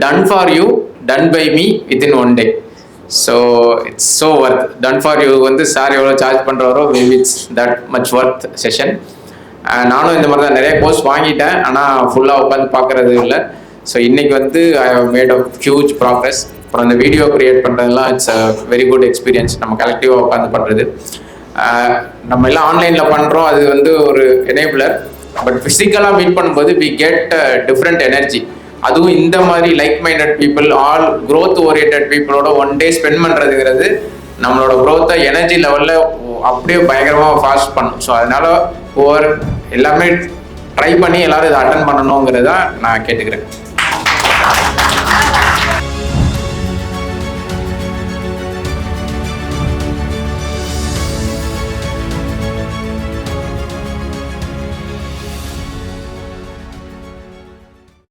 Ton for you, done by me within 1 day. So it's so worth. Done for you வந்து sir எவ்வளோ charge பண்ணுறாரோ maybe it's that much worth session. நானும் இந்த மாதிரி தான் நிறைய கோர்ஸ் வாங்கிட்டேன், ஆனால் ஃபுல்லாக உட்காந்து பார்க்குறது இல்லை. ஸோ இன்றைக்கி வந்து I have made a huge progress. அப்புறம் அந்த வீடியோ க்ரியேட் பண்ணுறதுலாம் it's a very good experience. நம்ம கலெக்டிவாக உட்காந்து பண்ணுறது, நம்ம எல்லாம் ஆன்லைனில் பண்ணுறோம், அது வந்து ஒரு எனேபிளர். பட் ஃபிசிக்கலாக மீட் பண்ணும்போது வி கெட் டிஃப்ரெண்ட் எனர்ஜி. அதுவும் இந்த மாதிரி like minded people, all growth orient பீப்புளோட 1 day ஸ்பெண்ட் பண்ணுறதுங்கிறது நம்மளோட க்ரோத்தை எனர்ஜி லெவலில் அப்படியே பயங்கரமாக ஃபாஸ்ட் பண்ணும். ஸோ அதனால எல்லாமே ட்ரை பண்ணி எல்லாரும் இதை அட்டன் பண்ணணுங்கிறத நான் கேட்டுக்கிறேன்.